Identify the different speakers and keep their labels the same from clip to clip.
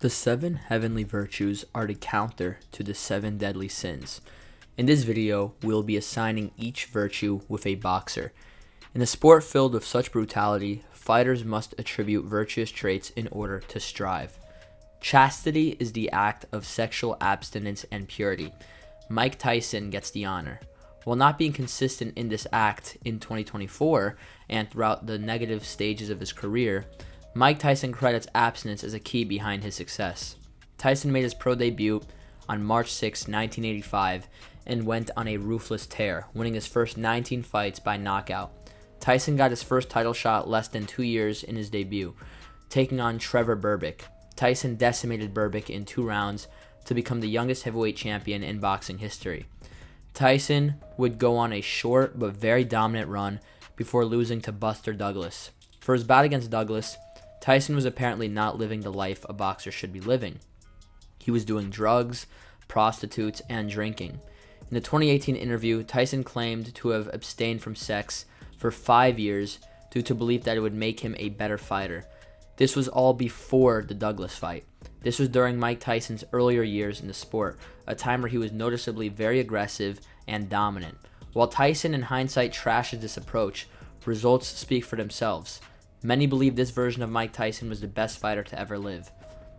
Speaker 1: The seven heavenly virtues are the counter to the seven deadly sins. In this video, we'll be assigning each virtue with a boxer. In a sport filled with such brutality, fighters must attribute virtuous traits in order to strive. Chastity is the act of sexual abstinence and purity. Mike Tyson gets the honor. While not being consistent in this act in 2024 and throughout the negative stages of his career, Mike Tyson credits abstinence as a key behind his success. Tyson made his pro debut on March 6, 1985, and went on a ruthless tear, winning his first 19 fights by knockout. Tyson got his first title shot less than 2 years in his debut, taking on Trevor Berbick. Tyson decimated Berbick in 2 rounds to become the youngest heavyweight champion in boxing history. Tyson would go on a short but very dominant run before losing to Buster Douglas. For his bout against Douglas, Tyson was apparently not living the life a boxer should be living. He was doing drugs, prostitutes, and drinking. In the 2018 interview, Tyson claimed to have abstained from sex for 5 years due to belief that it would make him a better fighter. This was all before the Douglas fight. This was during Mike Tyson's earlier years in the sport, a time where he was noticeably very aggressive and dominant. While Tyson in hindsight trashes this approach, results speak for themselves. Many believe this version of Mike Tyson was the best fighter to ever live.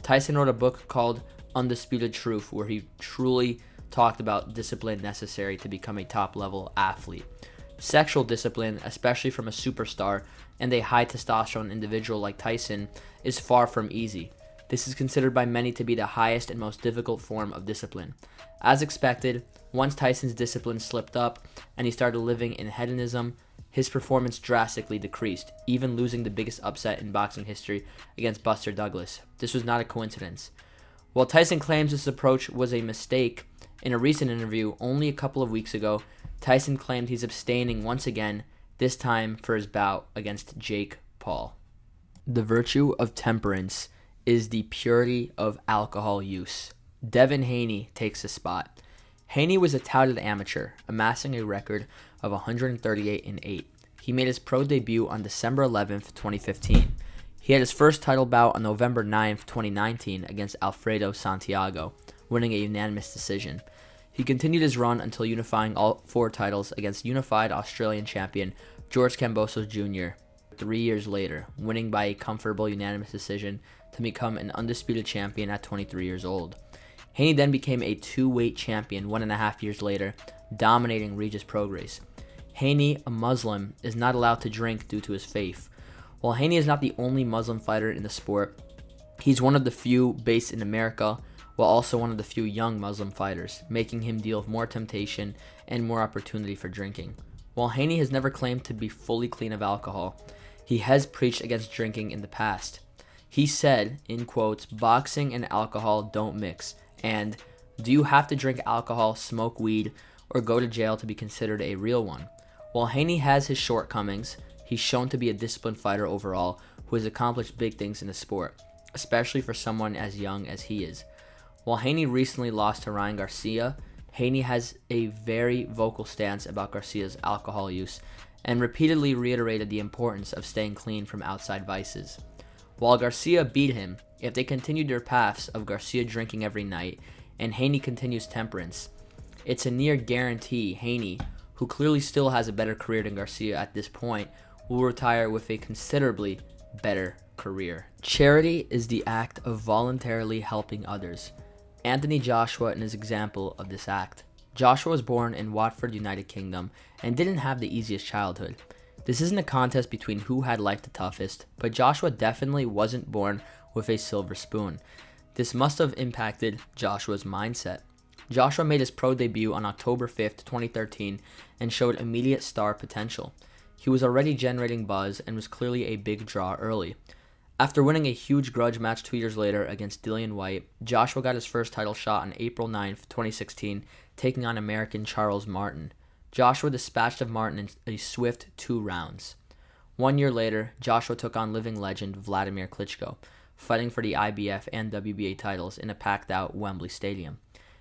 Speaker 1: Tyson wrote a book called Undisputed Truth, where he truly talked about discipline necessary to become a top-level athlete. Sexual discipline, especially from a superstar and a high testosterone individual like Tyson, is far from easy. This is considered by many to be the highest and most difficult form of discipline. As expected, once Tyson's discipline slipped up and he started living in hedonism, his performance drastically decreased, even losing the biggest upset in boxing history against Buster Douglas. This was not a coincidence. While Tyson claims this approach was a mistake, in a recent interview only a couple of weeks ago, Tyson claimed he's abstaining once again, this time for his bout against Jake Paul. The virtue of temperance is the purity of alcohol use. Devin Haney takes the spot. Haney was a touted amateur, amassing a record of 138-8. He made his pro debut on December 11, 2015. He had his first title bout on November 9, 2019 against Alfredo Santiago, winning a unanimous decision. He continued his run until unifying all 4 titles against unified Australian champion George Kambosos Jr. 3 years later, winning by a comfortable unanimous decision to become an undisputed champion at 23 years old. Haney then became a 2-weight champion 1.5 years later, dominating Regis Prograis. Haney, a Muslim, is not allowed to drink due to his faith. While Haney is not the only Muslim fighter in the sport, he's one of the few based in America, while also one of the few young Muslim fighters, making him deal with more temptation and more opportunity for drinking. While Haney has never claimed to be fully clean of alcohol, he has preached against drinking in the past. He said, in quotes, "Boxing and alcohol don't mix," and "Do you have to drink alcohol, smoke weed, or go to jail to be considered a real one?" While Haney has his shortcomings, he's shown to be a disciplined fighter overall who has accomplished big things in the sport, especially for someone as young as he is. While Haney recently lost to Ryan Garcia, Haney has a very vocal stance about Garcia's alcohol use and repeatedly reiterated the importance of staying clean from outside vices. While Garcia beat him, if they continued their paths of Garcia drinking every night and Haney continues temperance, it's a near guarantee Haney, who clearly still has a better career than Garcia at this point, will retire with a considerably better career. Charity is the act of voluntarily helping others. Anthony Joshua is an example of this act. Joshua was born in Watford, United Kingdom, and didn't have the easiest childhood. This isn't a contest between who had life the toughest, but Joshua definitely wasn't born with a silver spoon. This must have impacted Joshua's mindset. Joshua made his pro debut on October 5th, 2013, and showed immediate star potential. He was already generating buzz and was clearly a big draw early. After winning a huge grudge match 2 years later against Dillian Whyte, Joshua got his first title shot on April 9, 2016, taking on American Charles Martin. Joshua dispatched of Martin in a swift 2 rounds. 1 year later, Joshua took on living legend Vladimir Klitschko, fighting for the IBF and WBA titles in a packed-out Wembley Stadium.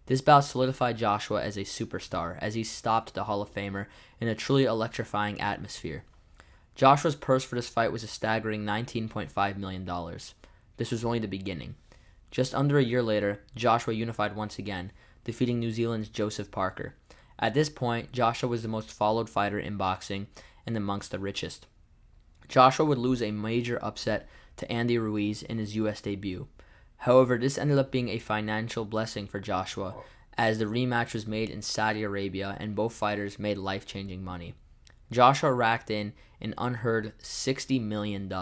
Speaker 1: This bout solidified Joshua as a superstar, as he stopped the Hall of Famer in a truly electrifying atmosphere. Joshua's purse for this fight was a staggering $19.5 million. This was only the beginning. Just under a year later, Joshua unified once again, defeating New Zealand's Joseph Parker. At this point, Joshua was the most followed fighter in boxing and amongst the richest. Joshua would lose a major upset to Andy Ruiz in his U.S. debut. However, this ended up being a financial blessing for Joshua, as the rematch was made in Saudi Arabia and both fighters made life-changing money. Joshua racked in an unheard $60 million.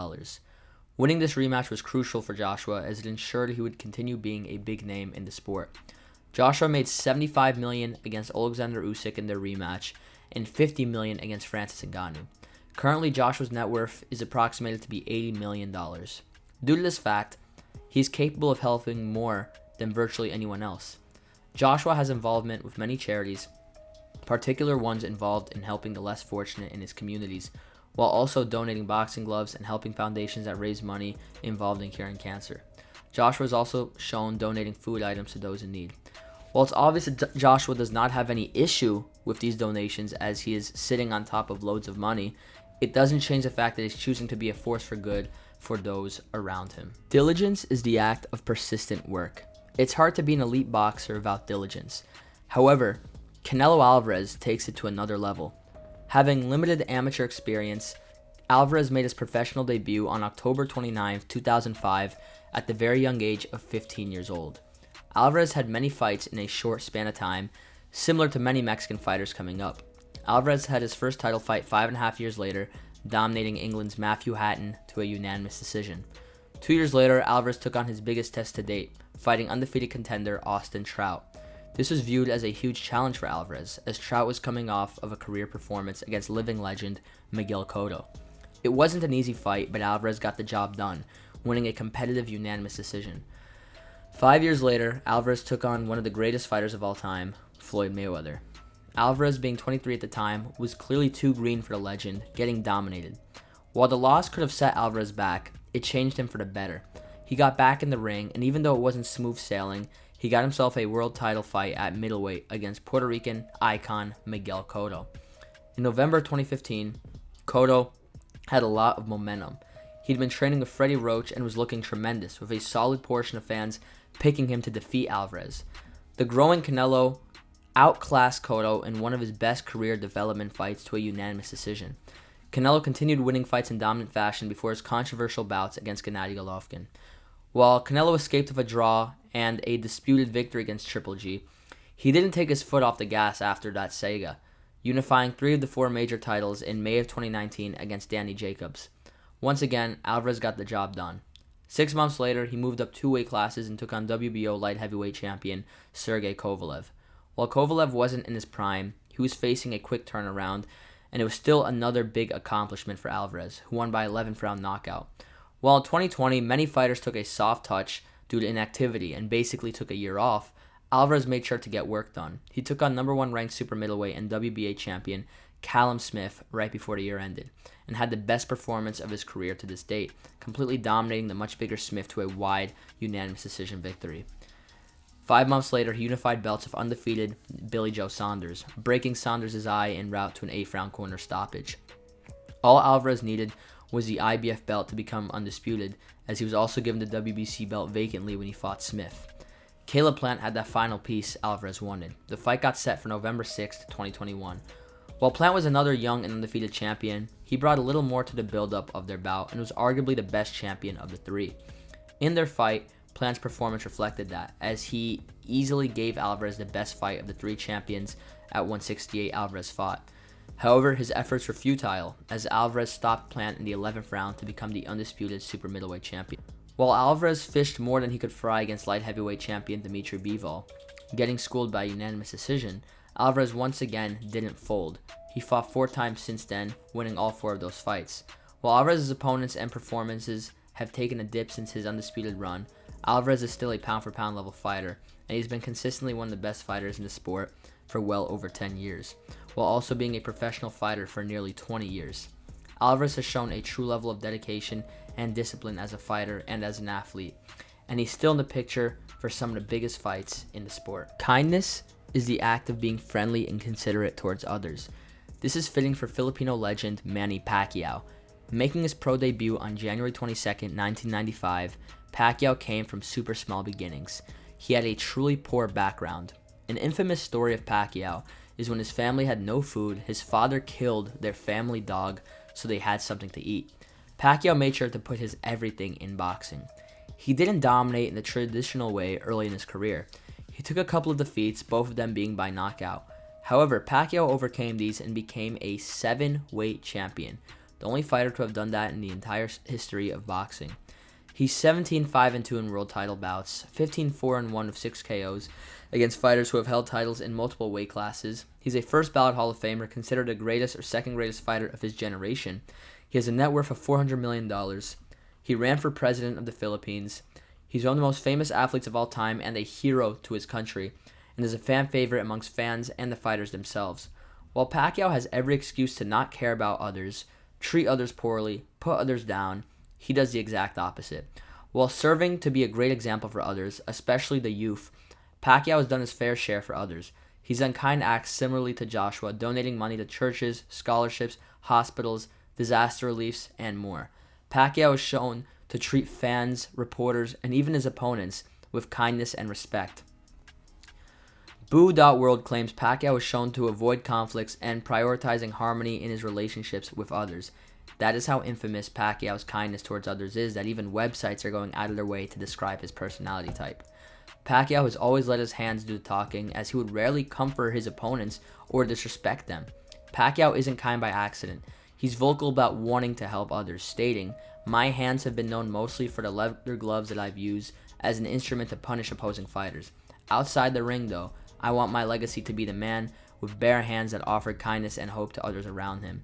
Speaker 1: Winning this rematch was crucial for Joshua, as it ensured he would continue being a big name in the sport. Joshua made $75 million against Alexander Usyk in their rematch and $50 million against Francis Ngannou. Currently, Joshua's net worth is approximated to be $80 million. Due to this fact, he is capable of helping more than virtually anyone else. Joshua has involvement with many charities, particular ones involved in helping the less fortunate in his communities, while also donating boxing gloves and helping foundations that raise money involved in curing cancer. Joshua is also shown donating food items to those in need. While it's obvious that Joshua does not have any issue with these donations, as he is sitting on top of loads of money, it doesn't change the fact that he's choosing to be a force for good for those around him. Diligence is the act of persistent work. It's hard to be an elite boxer without diligence. However, Canelo Alvarez takes it to another level. Having limited amateur experience, Alvarez made his professional debut on October 29, 2005, at the very young age of 15 years old. Alvarez had many fights in a short span of time, similar to many Mexican fighters coming up. Alvarez had his first title fight 5.5 years later, dominating England's Matthew Hatton to a unanimous decision. 2 years later, Alvarez took on his biggest test to date, fighting undefeated contender Austin Trout. This was viewed as a huge challenge for Alvarez, as Trout was coming off of a career performance against living legend Miguel Cotto. It wasn't an easy fight, but Alvarez got the job done, winning a competitive unanimous decision. 5 years later, Alvarez took on one of the greatest fighters of all time, Floyd Mayweather. Alvarez, being 23 at the time, was clearly too green for the legend, getting dominated. While the loss could have set Alvarez back, it changed him for the better. He got back in the ring, and even though it wasn't smooth sailing, he got himself a world title fight at middleweight against Puerto Rican icon Miguel Cotto. In November 2015, Cotto had a lot of momentum. He'd been training with Freddie Roach and was looking tremendous, with a solid portion of fans picking him to defeat Alvarez. The growing Canelo outclassed Cotto in one of his best career development fights to a unanimous decision. Canelo continued winning fights in dominant fashion before his controversial bouts against Gennady Golovkin. While Canelo escaped with a draw and a disputed victory against Triple G, he didn't take his foot off the gas after that saga, unifying 3 of the 4 major titles in May of 2019 against Danny Jacobs. Once again, Alvarez got the job done. 6 months later, he moved up 2 weight classes and took on WBO light heavyweight champion Sergey Kovalev. While Kovalev wasn't in his prime, he was facing a quick turnaround, and it was still another big accomplishment for Alvarez, who won by 11th round knockout. While in 2020, many fighters took a soft touch due to inactivity and basically took a year off, Alvarez made sure to get work done. He took on number 1 ranked super middleweight and WBA champion Callum Smith right before the year ended, and had the best performance of his career to this date, completely dominating the much bigger Smith to a wide, unanimous decision victory. 5 months later, he unified belts of undefeated Billy Joe Saunders, breaking Saunders' eye en route to an 8th round corner stoppage. All Alvarez needed was the IBF belt to become undisputed, as he was also given the WBC belt vacantly when he fought Smith. Caleb Plant had that final piece Alvarez wanted. The fight got set for November 6, 2021. While Plant was another young and undefeated champion, he brought a little more to the build-up of their bout and was arguably the best champion of the 3. In their fight, Plant's performance reflected that, as he easily gave Alvarez the best fight of the 3 champions at 168 Alvarez fought. However, his efforts were futile, as Alvarez stopped Plant in the 11th round to become the undisputed super middleweight champion. While Alvarez fished more than he could fry against light heavyweight champion Dimitri Bivol, getting schooled by unanimous decision, Alvarez once again didn't fold. He fought 4 times since then, winning all 4 of those fights. While Alvarez's opponents and performances have taken a dip since his undisputed run, Alvarez is still a pound-for-pound level fighter, and he's been consistently one of the best fighters in the sport for well over 10 years, while also being a professional fighter for nearly 20 years. Alvarez has shown a true level of dedication and discipline as a fighter and as an athlete, and he's still in the picture for some of the biggest fights in the sport. Kindness is the act of being friendly and considerate towards others. This is fitting for Filipino legend Manny Pacquiao. Making his pro debut on January 22nd, 1995, Pacquiao came from super small beginnings. He had a truly poor background. An infamous story of Pacquiao is when his family had no food, his father killed their family dog so they had something to eat. Pacquiao made sure to put his everything in boxing. He didn't dominate in the traditional way early in his career. He took a couple of defeats, both of them being by knockout. However, Pacquiao overcame these and became a 7-weight champion, the only fighter to have done that in the entire history of boxing. He's 17-5-2 in world title bouts, 15-4-1 with 6 KOs against fighters who have held titles in multiple weight classes. He's a first ballot Hall of Famer, considered the greatest or second greatest fighter of his generation. He has a net worth of $400 million. He ran for president of the Philippines. He's one of the most famous athletes of all time and a hero to his country, and is a fan favorite amongst fans and the fighters themselves. While Pacquiao has every excuse to not care about others, treat others poorly, put others down, he does the exact opposite. While serving to be a great example for others, especially the youth, Pacquiao has done his fair share for others. He's done kind acts similarly to Joshua, donating money to churches, scholarships, hospitals, disaster reliefs, and more. Pacquiao is shown to treat fans, reporters, and even his opponents with kindness and respect. Boo.World claims Pacquiao is shown to avoid conflicts and prioritizing harmony in his relationships with others. That is how infamous Pacquiao's kindness towards others is, that even websites are going out of their way to describe his personality type. Pacquiao has always let his hands do the talking, as he would rarely comfort his opponents or disrespect them. Pacquiao isn't kind by accident. He's vocal about wanting to help others, stating, "My hands have been known mostly for the leather gloves that I've used as an instrument to punish opposing fighters. Outside the ring, though, I want my legacy to be the man with bare hands that offered kindness and hope to others around him."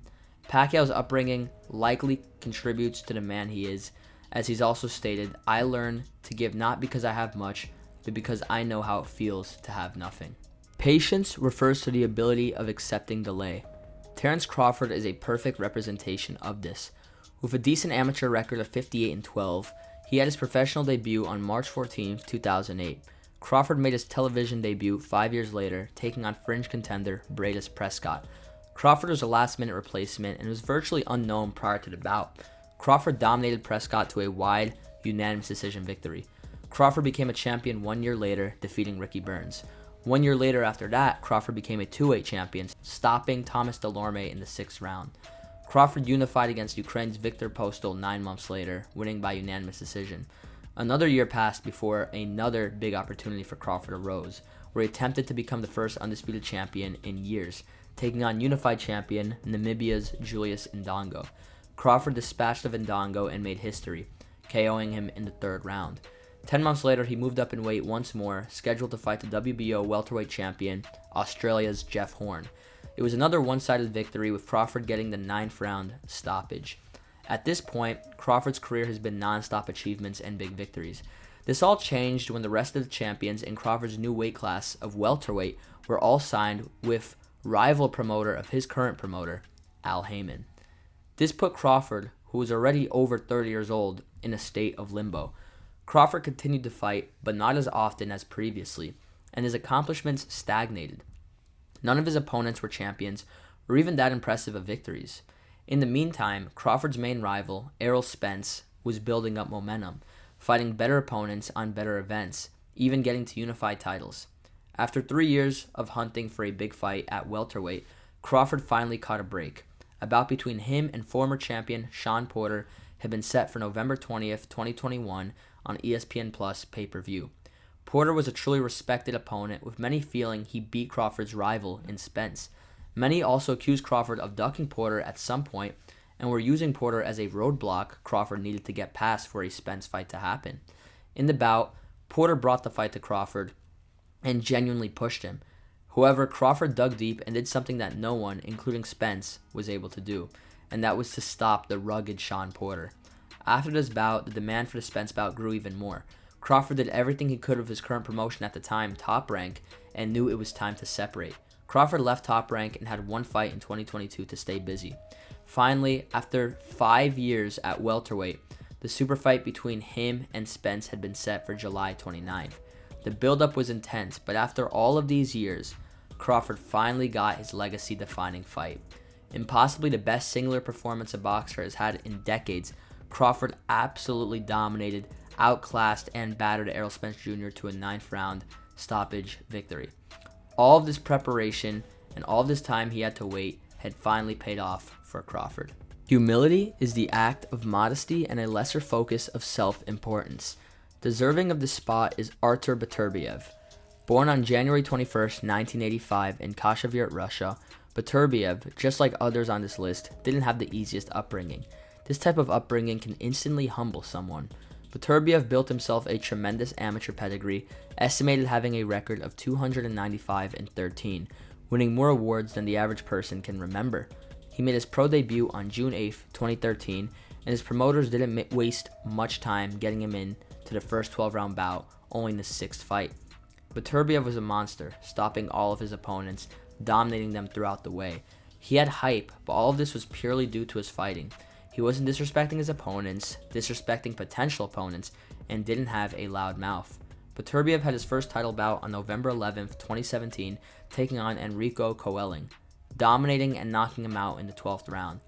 Speaker 1: Pacquiao's upbringing likely contributes to the man he is, as he's also stated, "I learn to give not because I have much, but because I know how it feels to have nothing." Patience refers to the ability of accepting delay. Terence Crawford is a perfect representation of this. With a decent amateur record of 58-12, he had his professional debut on March 14, 2008. Crawford made his television debut 5 years later, taking on fringe contender Breidis Prescott. Crawford was a last-minute replacement and was virtually unknown prior to the bout. Crawford dominated Prescott to a wide, unanimous decision victory. Crawford became a champion 1 year later, defeating Ricky Burns. 1 year later after that, Crawford became a 2-weight champion, stopping Thomas Delorme in the 6th round. Crawford unified against Ukraine's Viktor Postol 9 months later, winning by unanimous decision. Another year passed before another big opportunity for Crawford arose, where he attempted to become the first undisputed champion in years, taking on unified champion Namibia's Julius Ndongo. Crawford dispatched of Ndongo and made history, KOing him in the 3rd round. 10 months later, he moved up in weight once more, scheduled to fight the WBO welterweight champion, Australia's Jeff Horn. It was another one-sided victory, with Crawford getting the 9th round stoppage. At this point, Crawford's career has been non-stop achievements and big victories. This all changed when the rest of the champions in Crawford's new weight class of welterweight were all signed with rival promoter of his current promoter, Al Haymon. This put Crawford, who was already over 30 years old, in a state of limbo. Crawford continued to fight, but not as often as previously, and his accomplishments stagnated. None of his opponents were champions, or even that impressive of victories. In the meantime, Crawford's main rival, Errol Spence, was building up momentum, fighting better opponents on better events, even getting to unified titles. After 3 years of hunting for a big fight at welterweight, Crawford finally caught a break. A bout between him and former champion Shawn Porter had been set for November 20th, 2021 on ESPN Plus pay-per-view. Porter was a truly respected opponent, with many feeling he beat Crawford's rival in Spence. Many also accused Crawford of ducking Porter at some point and were using Porter as a roadblock Crawford needed to get past for a Spence fight to happen. In the bout, Porter brought the fight to Crawford and genuinely pushed him. However, Crawford dug deep and did something that no one, including Spence, was able to do, and that was to stop the rugged Shawn Porter. After this bout, the demand for the Spence bout grew even more. Crawford did everything he could with his current promotion at the time, Top Rank, and knew it was time to separate. Crawford left Top Rank and had one fight in 2022 to stay busy. Finally, after 5 years at welterweight, the super fight between him and Spence had been set for July 29th. The build-up was intense, but after all of these years, Crawford finally got his legacy-defining fight. In possibly the best singular performance a boxer has had in decades, Crawford absolutely dominated, outclassed, and battered Errol Spence Jr. to a 9th round stoppage victory. All of this preparation and all of this time he had to wait had finally paid off for Crawford. Humility is the act of modesty and a lesser focus of self-importance. Deserving of this spot is Artur Beterbiev. Born on January 21st, 1985 in Kashayurt, Russia, Beterbiev, just like others on this list, didn't have the easiest upbringing. This type of upbringing can instantly humble someone. Beterbiev built himself a tremendous amateur pedigree, estimated having a record of 295-13, winning more awards than the average person can remember. He made his pro debut on June 8, 2013, and his promoters didn't waste much time getting him in to the first 12-round bout, only in the 6th fight. Beterbiev was a monster, stopping all of his opponents, dominating them throughout the way. He had hype, but all of this was purely due to his fighting. He wasn't disrespecting his opponents, disrespecting potential opponents, and didn't have a loud mouth. Beterbiev had his first title bout on November 11, 2017, taking on Enrico Coelling, dominating and knocking him out in the 12th round.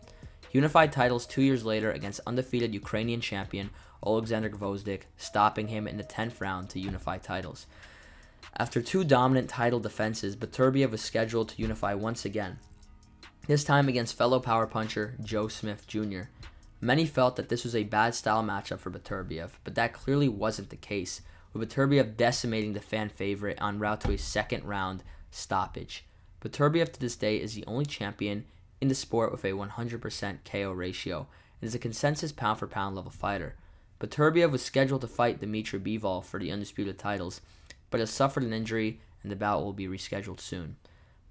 Speaker 1: He unified titles 2 years later against undefeated Ukrainian champion Oleksandr Gvozdyk, stopping him in the 10th round to unify titles. After 2 dominant title defenses, Beterbiev was scheduled to unify once again, this time against fellow power puncher Joe Smith Jr. Many felt that this was a bad style matchup for Beterbiev, but that clearly wasn't the case, with Beterbiev decimating the fan favorite en route to a 2nd round stoppage. Beterbiev to this day is the only champion in the sport with a 100% KO ratio and is a consensus pound-for-pound level fighter. Beterbiev was scheduled to fight Dmitry Bivol for the undisputed titles, but has suffered an injury and the bout will be rescheduled soon.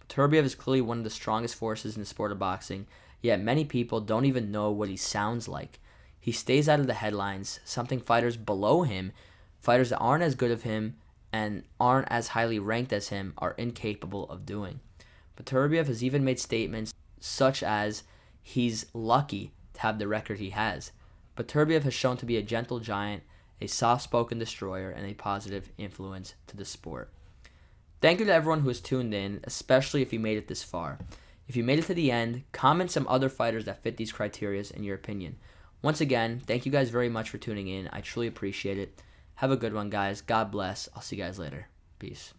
Speaker 1: Beterbiev is clearly one of the strongest forces in the sport of boxing, yet many people don't even know what he sounds like. He stays out of the headlines, something fighters below him, fighters that aren't as good as him and aren't as highly ranked as him, are incapable of doing. Beterbiev has even made statements such as he's lucky to have the record he has. Beterbiev has shown to be a gentle giant, a soft-spoken destroyer, and a positive influence to the sport. Thank you to everyone who has tuned in, especially if you made it this far. If you made it to the end, comment some other fighters that fit these criteria in your opinion. Once again, thank you guys very much for tuning in. I truly appreciate it. Have a good one, guys. God bless. I'll see you guys later. Peace.